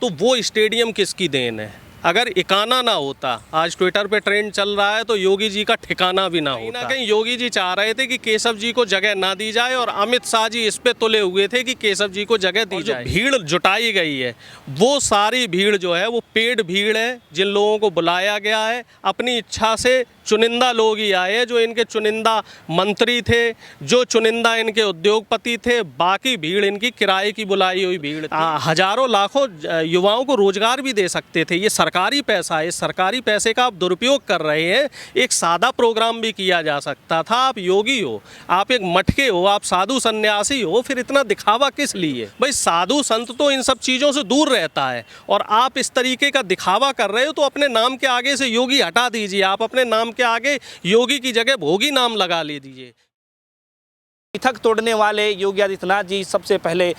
तो वो स्टेडियम किसकी देन है? अगर इकाना ना होता, आज ट्विटर पे ट्रेंड चल रहा है, तो योगी जी का ठिकाना भी ना होता। कहीं योगी जी चाह रहे थे कि केशव जी को जगह ना दी जाए और अमित शाह जी इस पे तुले हुए थे कि केशव जी को जगह दी जाए। भीड़ जुटाई गई है, वो सारी भीड़ जो है वो पेड भीड़ है, जिन लोगों को बुलाया गया है अपनी इच्छा से चुनिंदा लोग ही आए, जो इनके चुनिंदा मंत्री थे, जो चुनिंदा इनके उद्योगपति थे, बाकी भीड़ इनकी किराए की बुलाई हुई भीड़। हजारों लाखों युवाओं को रोजगार भी दे सकते थे। ये सरकारी पैसा है, इस सरकारी पैसे का आप दुरुपयोग कर रहे हैं। एक सादा प्रोग्राम भी किया जा सकता था। आप योगी हो, आप एक मटके हो, आप साधु सन्यासी हो, फिर इतना दिखावा किस लिए? भाई साधु संत तो इन सब चीज़ों से दूर रहता है, और आप इस तरीके का दिखावा कर रहे हो, तो अपने नाम के आगे से योगी हटा दीजिए। आप अपने नाम के आगे योगी की जगह भोगी नाम लगा ले दीजिए। मिथक तोड़ने वाले योगी आदित्यनाथ जी सबसे पहले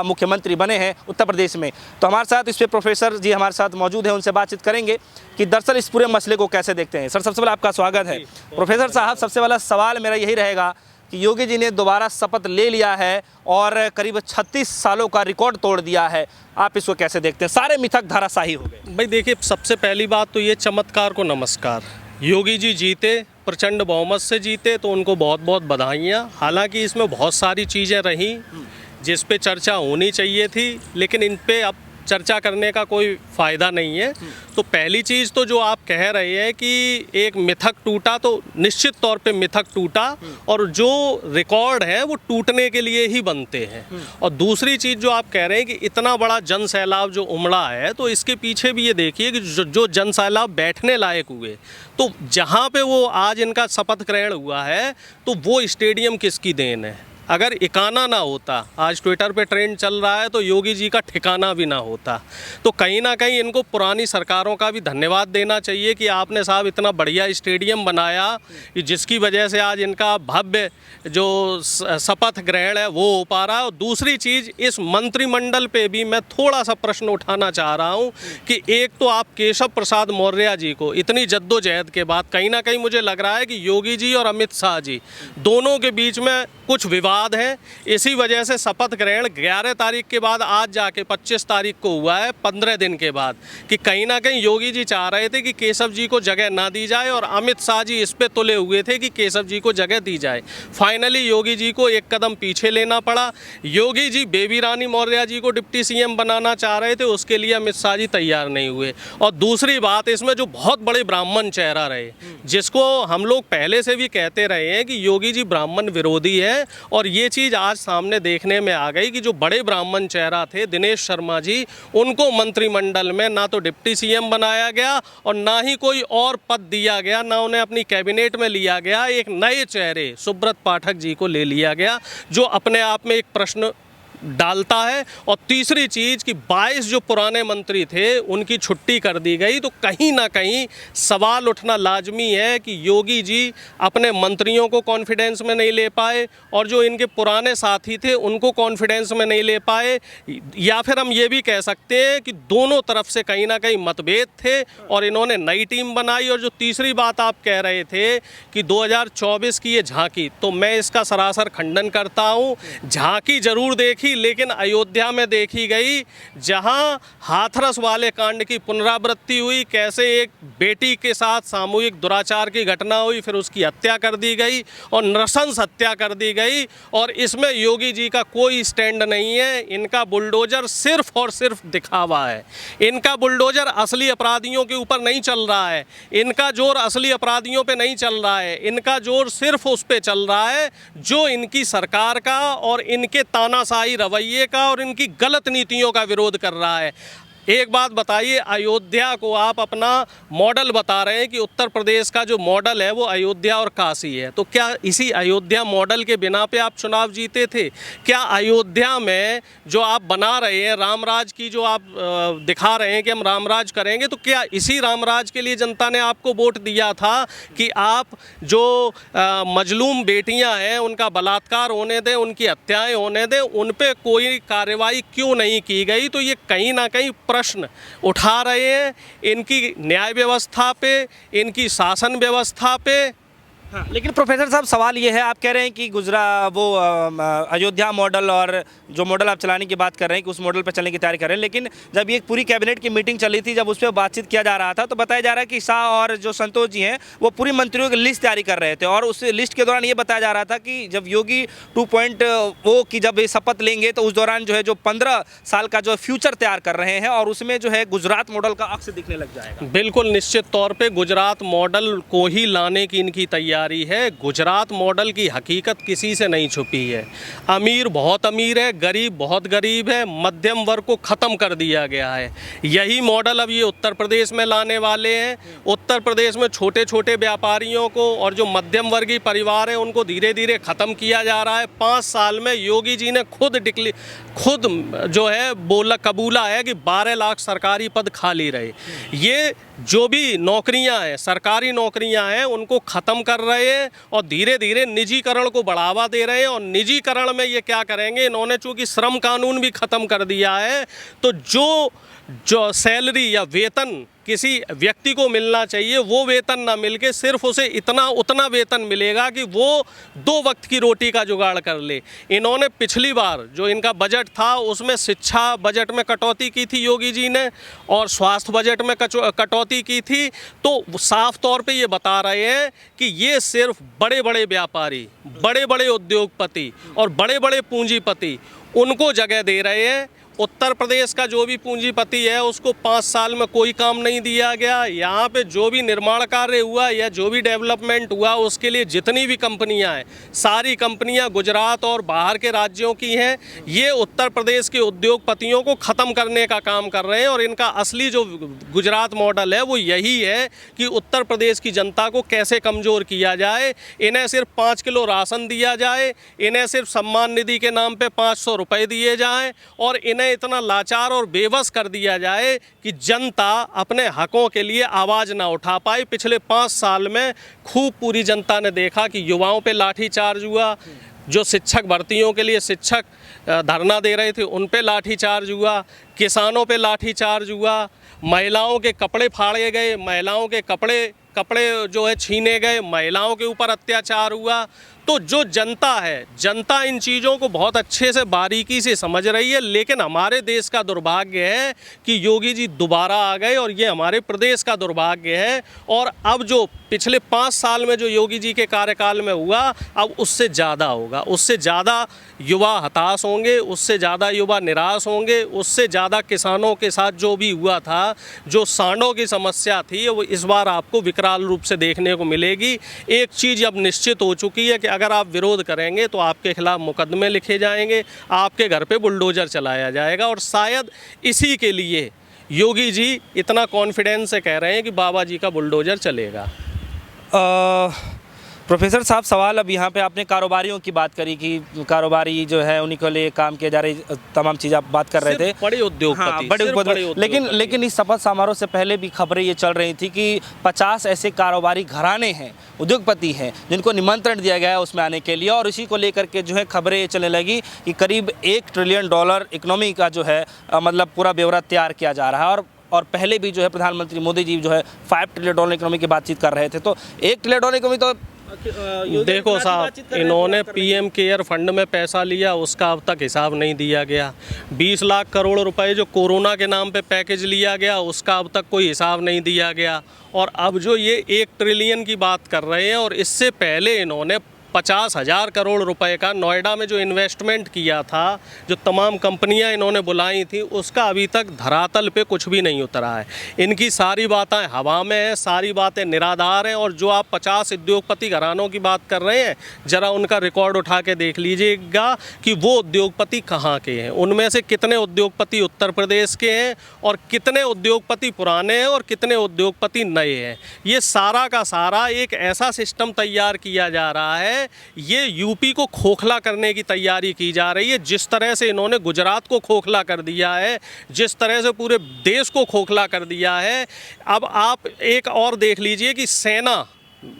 मुख्यमंत्री बने हैं उत्तर प्रदेश में। तो हमारे साथ इस पे प्रोफेसर जी हमारे साथ मौजूद हैं, उनसे बातचीत करेंगे कि दरअसल इस पूरे मसले को कैसे देखते हैं। सर, सबसे पहले आपका स्वागत है। प्रोफेसर साहब, सबसे पहला सवाल मेरा यही रहेगा कि योगी जी ने दोबारा शपथ ले लिया है और करीब 36 सालों का रिकॉर्ड तोड़ दिया है, आप इसको कैसे देखते हैं? सारे मिथक धराशायी हो गए। भाई देखिए, सबसे पहली बात तो ये चमत्कार को नमस्कार। योगी जी जीते, प्रचंड बहुमत से जीते, तो उनको बहुत बहुत बधाइयाँ। हालांकि इसमें बहुत सारी चीज़ें रहीं जिस पे चर्चा होनी चाहिए थी, लेकिन इन पे अब चर्चा करने का कोई फ़ायदा नहीं है। तो पहली चीज़ तो जो आप कह रहे हैं कि एक मिथक टूटा, तो निश्चित तौर पे मिथक टूटा, और जो रिकॉर्ड है वो टूटने के लिए ही बनते हैं। और दूसरी चीज़ जो आप कह रहे हैं कि इतना बड़ा जन सैलाब जो उमड़ा है, तो इसके पीछे भी ये देखिए कि जो जन सैलाब बैठने लायक हुए, तो जहाँ पे वो आज इनका शपथ ग्रहण हुआ है, तो वो स्टेडियम किसकी देन है? अगर इकाना ना होता, आज ट्विटर पे ट्रेंड चल रहा है, तो योगी जी का ठिकाना भी ना होता। तो कहीं ना कहीं इनको पुरानी सरकारों का भी धन्यवाद देना चाहिए कि आपने साहब इतना बढ़िया स्टेडियम बनाया, जिसकी वजह से आज इनका भव्य जो शपथ ग्रहण है वो हो पा रहा है। और दूसरी चीज़, इस मंत्रिमंडल पे भी मैं थोड़ा सा प्रश्न उठाना चाह रहा हूँ कि एक तो आप केशव प्रसाद मौर्य जी को इतनी जद्दोजहद के बाद, कहीं ना कहीं मुझे लग रहा है कि योगी जी और अमित शाह जी दोनों के बीच में कुछ विवाद है। इसी वजह से शपथ ग्रहण 11 तारीख के बाद आज जाके 25 तारीख को हुआ है, 15 दिन के बाद, कि कहीं ना कहीं योगी जी चाह रहे थे कि केशव जी को जगह ना दी जाए, और अमित शाह जी इस पे तुले हुए थे कि केशव जी को जगह दी जाए। फाइनली योगी जी को एक कदम पीछे लेना पड़ा। योगी जी बेबी रानी मौर्य जी को डिप्टी सीएम बनाना चाह रहे थे, उसके लिए अमित शाह जी तैयार नहीं हुए। और दूसरी बात, इसमें जो बहुत बड़े ब्राह्मण चेहरा रहे, जिसको हम लोग पहले से भी कहते रहे हैं कि योगी जी ब्राह्मण विरोधी है, और ये चीज़ आज सामने देखने में आ गई कि जो बड़े ब्राह्मण चेहरा थे दिनेश शर्मा जी, उनको मंत्रिमंडल में ना तो डिप्टी सीएम बनाया गया और ना ही कोई और पद दिया गया, ना उन्हें अपनी कैबिनेट में लिया गया। एक नए चेहरे सुब्रत पाठक जी को ले लिया गया, जो अपने आप में एक प्रश्न डालता है। और तीसरी चीज़ कि 22 जो पुराने मंत्री थे उनकी छुट्टी कर दी गई, तो कहीं ना कहीं सवाल उठना लाजमी है कि योगी जी अपने मंत्रियों को कॉन्फिडेंस में नहीं ले पाए, और जो इनके पुराने साथी थे उनको कॉन्फिडेंस में नहीं ले पाए, या फिर हम ये भी कह सकते हैं कि दोनों तरफ से कहीं ना कहीं मतभेद थे और इन्होंने नई टीम बनाई। और जो तीसरी बात आप कह रहे थे कि 2024 की ये झांकी, तो मैं इसका सरासर खंडन करता हूँ। झांकी जरूर देखी, लेकिन अयोध्या में देखी गई, जहां हाथरस वाले कांड की पुनरावृत्ति हुई, कैसे एक बेटी के साथ सामूहिक दुराचार की घटना हुई, फिर उसकी हत्या कर दी गई और नृशंस हत्या कर दी गई, और इसमें योगी जी का कोई स्टैंड नहीं है। इनका बुलडोजर सिर्फ और सिर्फ दिखावा है। इनका बुलडोजर असली अपराधियों के ऊपर नहीं चल रहा है, इनका जोर असली अपराधियों पे नहीं चल रहा है, इनका जोर सिर्फ उस पे चल रहा है जो इनकी सरकार का और इनके तानाशाही रवैये का और इनकी गलत नीतियों का विरोध कर रहा है। एक बात बताइए, अयोध्या को आप अपना मॉडल बता रहे हैं कि उत्तर प्रदेश का जो मॉडल है वो अयोध्या और काशी है, तो क्या इसी अयोध्या मॉडल के बिना पे आप चुनाव जीते थे? क्या अयोध्या में जो आप बना रहे हैं रामराज की, जो आप दिखा रहे हैं कि हम रामराज करेंगे, तो क्या इसी रामराज के लिए जनता ने आपको वोट दिया था कि आप जो मजलूम बेटियां हैं उनका बलात्कार होने दें, उनकी हत्याएँ होने दें, उन पर कोई कार्रवाई क्यों नहीं की गई? तो ये कहीं ना कहीं प्रश्न उठा रहे हैं इनकी न्याय व्यवस्था पे, इनकी शासन व्यवस्था पे, हाँ, लेकिन प्रोफेसर साहब सवाल ये है, आप कह रहे हैं कि अयोध्या मॉडल और जो मॉडल आप चलाने की बात कर रहे हैं कि उस मॉडल पर चलने की तैयारी कर रहे हैं, लेकिन जब ये पूरी कैबिनेट की मीटिंग चली थी, जब उस पर बातचीत किया जा रहा था, तो बताया जा रहा है कि शाह और जो संतोष जी हैं वो पूरी मंत्रियों की लिस्ट तैयारी कर रहे थे, और उस लिस्ट के दौरान ये बताया जा रहा था कि जब योगी 2.0 की जब ये शपथ लेंगे तो उस दौरान जो है जो 15 साल का जो फ्यूचर तैयार कर रहे हैं, और उसमें जो है गुजरात मॉडल का अक्स दिखने लग जाएगा। बिल्कुल निश्चित तौर पे गुजरात मॉडल को ही लाने की इनकी तैयारी है। गुजरात मॉडल की हकीकत किसी से नहीं छुपी है। अमीर बहुत अमीर है, गरीब बहुत गरीब है, मध्यम वर्ग को ख़त्म कर दिया गया है। यही मॉडल अब ये उत्तर प्रदेश में लाने वाले हैं। उत्तर प्रदेश में छोटे छोटे व्यापारियों को और जो मध्यम वर्गीय परिवार हैं उनको धीरे धीरे ख़त्म किया जा रहा है। 5 साल में योगी जी ने खुद जो है कबूला है कि 12 लाख सरकारी पद खाली रहे। ये जो भी नौकरियां हैं, सरकारी नौकरियां हैं, उनको ख़त्म कर रहे हैं और धीरे धीरे निजीकरण को बढ़ावा दे रहे हैं। और निजीकरण में ये क्या करेंगे, इन्होंने चूँकि श्रम कानून भी ख़त्म कर दिया है, तो जो सैलरी या वेतन किसी व्यक्ति को मिलना चाहिए वो वेतन ना मिलके सिर्फ उसे उतना वेतन मिलेगा कि वो 2 वक्त की रोटी का जुगाड़ कर ले। इन्होंने पिछली बार जो इनका बजट था उसमें शिक्षा बजट में कटौती की थी योगी जी ने, और स्वास्थ्य बजट में कटौती की थी। तो साफ तौर पे ये बता रहे हैं कि ये सिर्फ बड़े बड़े व्यापारी, बड़े बड़े उद्योगपति और बड़े बड़े पूंजीपति उनको जगह दे रहे हैं। उत्तर प्रदेश का जो भी पूंजीपति है उसको 5 साल में कोई काम नहीं दिया गया। यहाँ पे जो भी निर्माण कार्य हुआ या जो भी डेवलपमेंट हुआ उसके लिए जितनी भी कंपनियाँ हैं, सारी कंपनियाँ गुजरात और बाहर के राज्यों की हैं। ये उत्तर प्रदेश के उद्योगपतियों को ख़त्म करने का काम कर रहे हैं। और इनका असली जो गुजरात मॉडल है वो यही है कि उत्तर प्रदेश की जनता को कैसे कमज़ोर किया जाए। इन्हें सिर्फ 5 किलो राशन दिया जाए, इन्हें सिर्फ सम्मान निधि के नाम पर 500 रुपये दिए जाएँ, और इन्हें इतना लाचार और बेबस कर दिया जाए कि जनता अपने हकों के लिए आवाज़ ना उठा पाए। पिछले 5 साल में खूब पूरी जनता ने देखा कि युवाओं पे लाठीचार्ज हुआ, जो शिक्षक भर्तियों के लिए शिक्षक धरना दे रहे थे उन पे लाठीचार्ज हुआ, किसानों पे लाठीचार्ज हुआ, महिलाओं के कपड़े फाड़े गए, महिलाओं के कपड़े जो है छीने गए, महिलाओं के ऊपर अत्याचार हुआ। तो जो जनता है, जनता इन चीज़ों को बहुत अच्छे से बारीकी से समझ रही है। लेकिन हमारे देश का दुर्भाग्य है कि योगी जी दोबारा आ गए, और ये हमारे प्रदेश का दुर्भाग्य है। और अब जो पिछले 5 साल में जो योगी जी के कार्यकाल में हुआ, अब उससे ज़्यादा होगा। उससे ज़्यादा युवा हताश होंगे, उससे ज़्यादा युवा निराश होंगे, उससे ज़्यादा किसानों के साथ जो भी हुआ था, जो सांडों की समस्या थी, वो इस बार आपको विकराल रूप से देखने को मिलेगी। एक चीज़ अब निश्चित हो चुकी है कि अगर आप विरोध करेंगे तो आपके खिलाफ मुकदमे लिखे जाएंगे, आपके घर पे बुलडोज़र चलाया जाएगा। और शायद इसी के लिए योगी जी इतना कॉन्फिडेंस से कह रहे हैं कि बाबा जी का बुलडोज़र चलेगा। प्रोफेसर साहब, सवाल अब यहाँ पे आपने कारोबारियों की बात करी कि कारोबारी जो है उन्हीं के लिए काम किया जा रही, तमाम चीज़ आप बात कर रहे थे, बड़े उद्योगपति। हाँ, बड़े उद्योगपति। लेकिन इस शपथ समारोह से पहले भी खबरें ये चल रही थी कि 50 ऐसे कारोबारी घराने हैं, उद्योगपति हैं, जिनको निमंत्रण दिया गया है उसमें आने के लिए। और इसी को लेकर के जो है खबरें ये चलने लगी कि करीब $1 ट्रिलियन इकोनॉमी का जो है मतलब पूरा ब्यौरा तैयार किया जा रहा है। और पहले भी जो है प्रधानमंत्री मोदी जी जो है $5 ट्रिलियन इकोनॉमी की बातचीत कर रहे थे। तो $1 ट्रिलियन इकोनॉमी तो देखो साहब, इन्होंने पीएम केयर फंड में पैसा लिया, उसका अब तक हिसाब नहीं दिया गया। 20 लाख करोड़ रुपए जो कोरोना के नाम पे पैकेज लिया गया, उसका अब तक कोई हिसाब नहीं दिया गया। और अब जो ये 1 ट्रिलियन की बात कर रहे हैं, और इससे पहले इन्होंने 50,000 करोड़ रुपए का नोएडा में जो इन्वेस्टमेंट किया था, जो तमाम कंपनियां इन्होंने बुलाई थी, उसका अभी तक धरातल पे कुछ भी नहीं उतरा है। इनकी सारी बातें हवा में हैं, सारी बातें निराधार हैं। और जो आप 50 उद्योगपति घरानों की बात कर रहे हैं, ज़रा उनका रिकॉर्ड उठा के देख लीजिएगा कि वो उद्योगपति कहाँ के हैं। उनमें से कितने उद्योगपति उत्तर प्रदेश के हैं, और कितने उद्योगपति पुराने हैं, और कितने उद्योगपति नए हैं। ये सारा का सारा एक ऐसा सिस्टम तैयार किया जा रहा है, ये यूपी को खोखला करने की तैयारी की जा रही है। जिस तरह से इन्होंने गुजरात को खोखला कर दिया है, जिस तरह से पूरे देश को खोखला कर दिया है। अब आप एक और देख लीजिए कि सेना,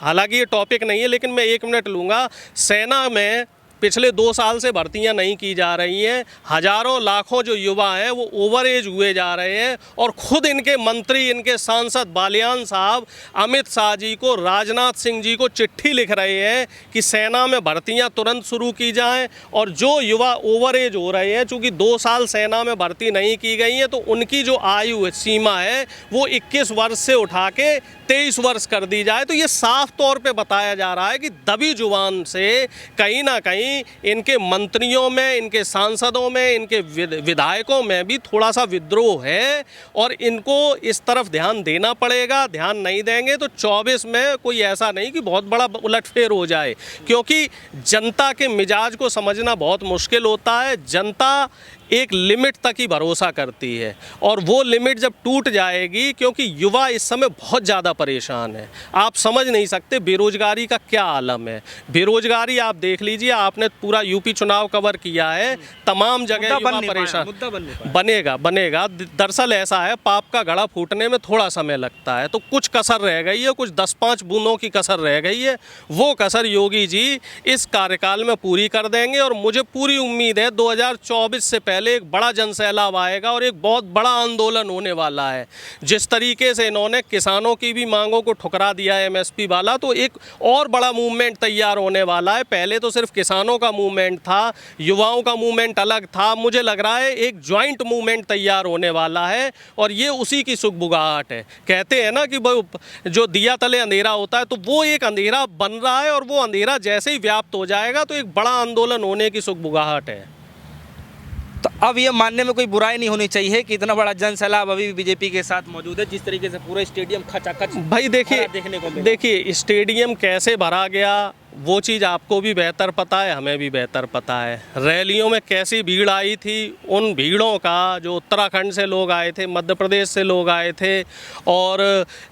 हालांकि ये टॉपिक नहीं है लेकिन मैं 1 मिनट लूँगा, सेना में पिछले 2 साल से भर्तियां नहीं की जा रही हैं। हजारों लाखों जो युवा हैं वो ओवर एज हुए जा रहे हैं और खुद इनके मंत्री, इनके सांसद बालियान साहब अमित शाह जी को, राजनाथ सिंह जी को चिट्ठी लिख रहे हैं कि सेना में भर्तियां तुरंत शुरू की जाएं। और जो युवा ओवर एज हो रहे हैं, चूँकि 2 साल सेना में भर्ती नहीं की गई है, तो उनकी जो आयु सीमा है वो 21 वर्ष से उठा के 23 वर्ष कर दी जाए। तो ये साफ तौर पे बताया जा रहा है कि दबी जुबान से कहीं ना कहीं इनके मंत्रियों में, इनके सांसदों में, इनके विधायकों में भी थोड़ा सा विद्रोह है और इनको इस तरफ ध्यान देना पड़ेगा। ध्यान नहीं देंगे तो 24 में कोई ऐसा नहीं कि बहुत बड़ा उलटफेर हो जाए, क्योंकि जनता के मिजाज को समझना बहुत मुश्किल होता है। जनता एक लिमिट तक ही भरोसा करती है और वो लिमिट जब टूट जाएगी, क्योंकि युवा इस समय बहुत ज़्यादा परेशान है, आप समझ नहीं सकते बेरोजगारी का क्या आलम है। बेरोजगारी आप देख लीजिए, आपने पूरा यूपी चुनाव कवर किया है, तमाम जगह युवा परेशान। बनेगा। दरअसल ऐसा है, पाप का घड़ा फूटने में थोड़ा समय लगता है, तो कुछ कसर रह गई है, कुछ 10-5 बूंदों की कसर रह गई है। वो कसर योगी जी इस कार्यकाल में पूरी कर देंगे और मुझे पूरी उम्मीद है 2024 से पहले एक बड़ा जनसैलाब आएगा और एक बहुत बड़ा आंदोलन होने वाला है। जिस तरीके से इन्होंने किसानों की भी मांगों को ठुकरा दिया है एमएसपी वाला, तो एक और बड़ा मूवमेंट तैयार होने वाला है। पहले तो सिर्फ किसानों का मूवमेंट था, युवाओं का मूवमेंट अलग था, मुझे लग रहा है एक ज्वाइंट मूवमेंट तैयार होने वाला है और ये उसी की सुगबुगाहट है। कहते हैं ना कि जो दिया तले अंधेरा होता है, तो वो एक अंधेरा बन रहा है और वो अंधेरा जैसे ही व्याप्त हो जाएगा तो एक बड़ा आंदोलन होने की सुगबुगाहट है। तो अब ये मानने में कोई बुराई नहीं होनी चाहिए कि इतना बड़ा जन सैलाब अभी भी बीजेपी के साथ मौजूद है, जिस तरीके से पूरा स्टेडियम खचाखच भाई देखिए स्टेडियम कैसे भरा गया वो चीज़ आपको भी बेहतर पता है, हमें भी बेहतर पता है। रैलियों में कैसी भीड़ आई थी, उन भीड़ों का जो उत्तराखंड से लोग आए थे, मध्य प्रदेश से लोग आए थे और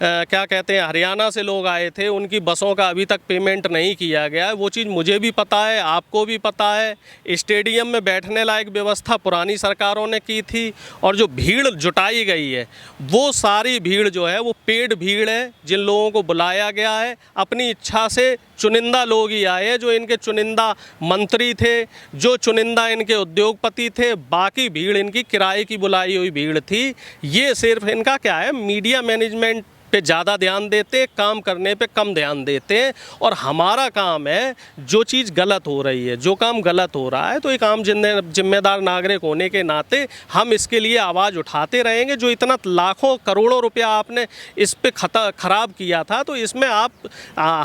क्या कहते हैं हरियाणा से लोग आए थे, उनकी बसों का अभी तक पेमेंट नहीं किया गया है। वो चीज़ मुझे भी पता है, आपको भी पता है। स्टेडियम में बैठने लायक व्यवस्था पुरानी सरकारों ने की थी और जो भीड़ जुटाई गई है वो सारी भीड़ जो है वो पेड भीड़ है। जिन लोगों को बुलाया गया है अपनी इच्छा से चुनिंदा लोग ही आए, जो इनके चुनिंदा मंत्री थे, जो चुनिंदा इनके उद्योगपति थे, बाकी भीड़ इनकी किराए की बुलाई हुई भीड़ थी। ये सिर्फ इनका क्या है, मीडिया मैनेजमेंट पे ज़्यादा ध्यान देते, काम करने पे कम ध्यान देते। और हमारा काम है जो चीज़ गलत हो रही है, जो काम गलत हो रहा है, तो एक आम जिम्मेदार नागरिक होने के नाते हम इसके लिए आवाज़ उठाते रहेंगे। जो इतना लाखों करोड़ों रुपया आपने इस पे ख़राब किया था, तो इसमें आप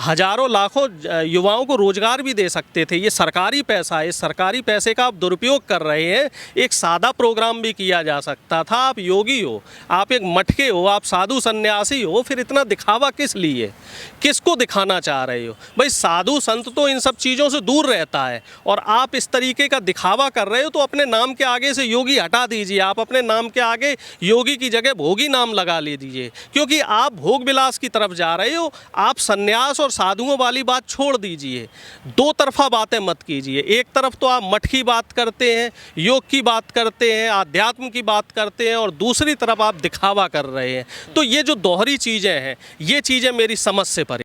हज़ारों लाखों युवाओं को रोज़गार भी दे सकते थे। ये सरकारी पैसा है, इस सरकारी पैसे का आप दुरुपयोग कर रहे हैं। एक सादा प्रोग्राम भी किया जा सकता था। आप योगी हो, आप एक मटके हो, आप साधु सन्यासी हो, फिर इतना दिखावा किस लिए, किसको दिखाना चाह रहे हो? भाई साधु संत तो इन सब चीज़ों से दूर रहता है और आप इस तरीके का दिखावा कर रहे हो, तो अपने नाम के आगे से योगी हटा दीजिए। आप अपने नाम के आगे योगी की जगह भोगी नाम लगा ले दीजिए, क्योंकि आप भोग विलास की तरफ जा रहे हो। आप सन्यास और साधुओं वाली बात छोड़ दीजिए, दो तरफा बातें मत कीजिए। एक तरफ तो आप मठ की बात करते हैं, योग की बात करते हैं, आध्यात्म की बात करते हैं और दूसरी तरफ आप दिखावा कर रहे हैं। तो ये जो दोहरी चीज़ें हैं, ये चीज़ें मेरी समझ से परे।